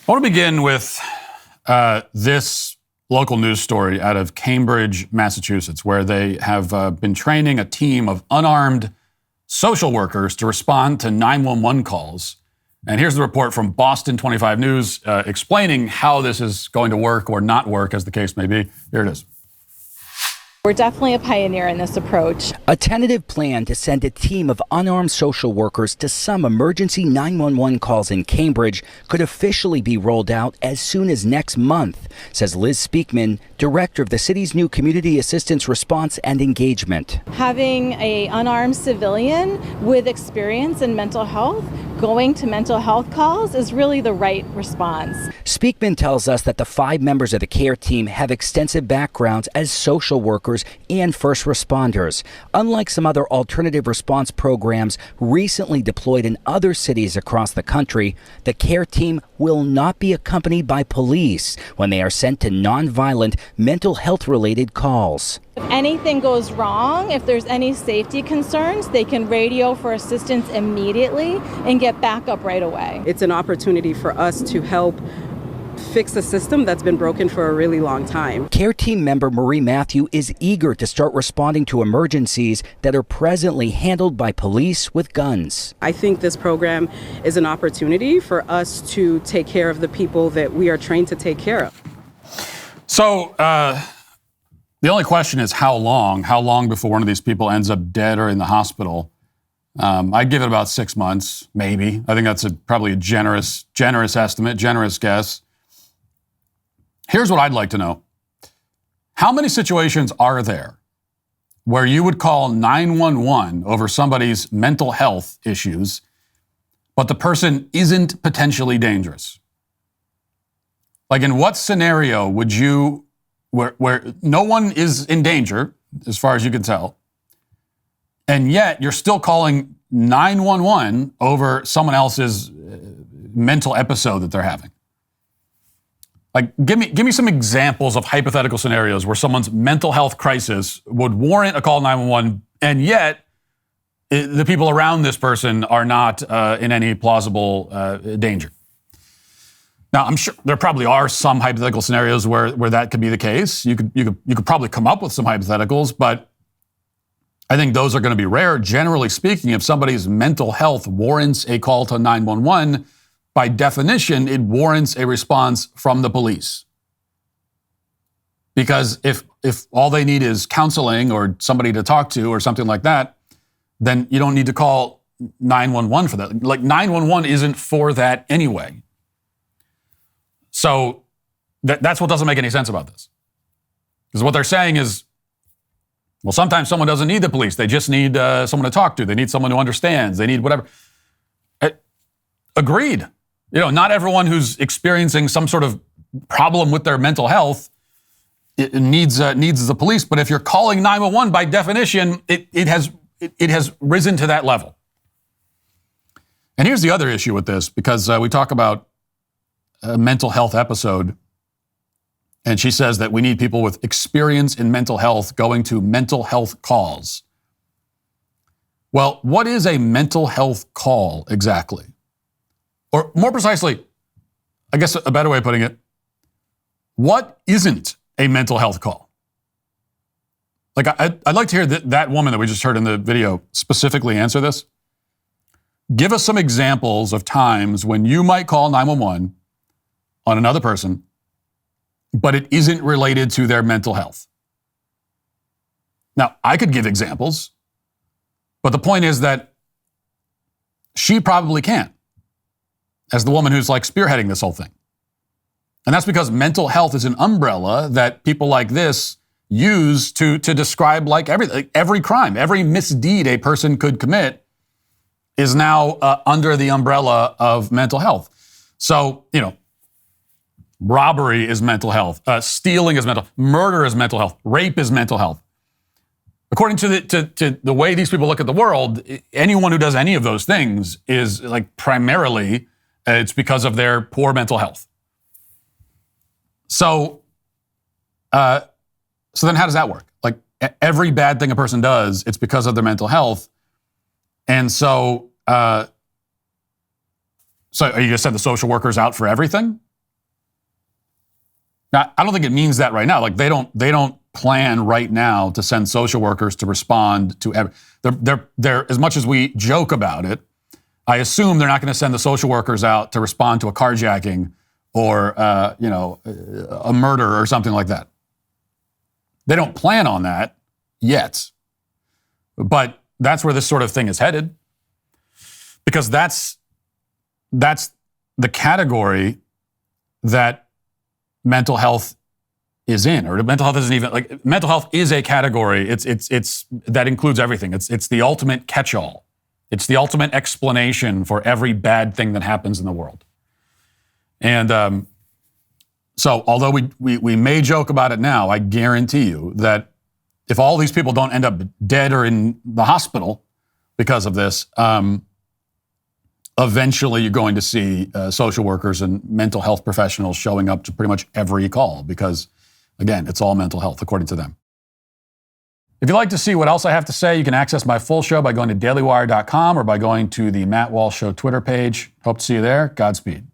I want to begin with this local news story out of Cambridge, Massachusetts, where they have been training a team of unarmed social workers to respond to 911 calls. And here's the report from Boston 25 News explaining how this is going to work or not work, as the case may be. Here it is. We're definitely a pioneer in this approach. A tentative plan to send a team of unarmed social workers to some emergency 911 calls in Cambridge could officially be rolled out as soon as next month, says Liz Speakman, director of the city's new Community Assistance Response and Engagement. Having an unarmed civilian with experience in mental health going to mental health calls is really the right response. Speakman tells us that the 5 members of the care team have extensive backgrounds as social workers and first responders. Unlike some other alternative response programs recently deployed in other cities across the country, the care team will not be accompanied by police when they are sent to nonviolent mental health related calls. If anything goes wrong, if there's any safety concerns, they can radio for assistance immediately and get backup right away. It's an opportunity for us to help fix a system that's been broken for a really long time. Care team member Marie Matthew is eager to start responding to emergencies that are presently handled by police with guns. I think this program is an opportunity for us to take care of the people that we are trained to take care of. So the only question is how long? How long before one of these people ends up dead or in the hospital? I'd give it about 6 months, maybe. I think that's probably a generous estimate, generous guess. Here's what I'd like to know. How many situations are there where you would call 911 over somebody's mental health issues, but the person isn't potentially dangerous? Like, in what scenario would you, where no one is in danger, as far as you can tell, and yet you're still calling 911 over someone else's mental episode that they're having? Like, give me some examples of hypothetical scenarios where someone's mental health crisis would warrant a call 911, and yet the people around this person are not in any plausible danger. Now, I'm sure there probably are some hypothetical scenarios where that could be the case. You could probably come up with some hypotheticals, but I think those are going to be rare. Generally speaking, if somebody's mental health warrants a call to 911, by definition, it warrants a response from the police. Because if all they need is counseling or somebody to talk to or something like that, then you don't need to call 911 for that. Like, 911 isn't for that anyway. So that's what doesn't make any sense about this. Because what they're saying is, well, sometimes someone doesn't need the police. They just need someone to talk to. They need someone who understands. They need whatever. Agreed. You know, not everyone who's experiencing some sort of problem with their mental health needs the police. But if you're calling 911, by definition, it has risen to that level. And here's the other issue with this, because we talk about a mental health episode, and she says that we need people with experience in mental health going to mental health calls. Well, what is a mental health call exactly? Or more precisely, I guess a better way of putting it, what isn't a mental health call? Like, I'd like to hear that woman that we just heard in the video specifically answer this. Give us some examples of times when you might call 911 on another person, but it isn't related to their mental health. Now, I could give examples, but the point is that she probably can't, as the woman who's like spearheading this whole thing. And that's because mental health is an umbrella that people like this use to describe like every crime, every misdeed a person could commit is now under the umbrella of mental health. So, you know, robbery is mental health, stealing is mental, murder is mental health, rape is mental health. According to the way these people look at the world, anyone who does any of those things is like primarily it's because of their poor mental health. So then how does that work? Like, every bad thing a person does, it's because of their mental health. And so are you going to send the social workers out for everything? Now, I don't think it means that right now. Like they don't plan right now to send social workers to respond to they're as much as we joke about it, I assume they're not going to send the social workers out to respond to a carjacking or a murder or something like that. They don't plan on that yet. But that's where this sort of thing is headed. Because that's the category that mental health is in, or mental health isn't even like mental health is a category. It's that includes everything. It's the ultimate catch-all. It's the ultimate explanation for every bad thing that happens in the world. And so, although we may joke about it now, I guarantee you that if all these people don't end up dead or in the hospital because of this, eventually you're going to see social workers and mental health professionals showing up to pretty much every call because, again, it's all mental health, according to them. If you'd like to see what else I have to say, you can access my full show by going to dailywire.com or by going to the Matt Walsh Show Twitter page. Hope to see you there. Godspeed.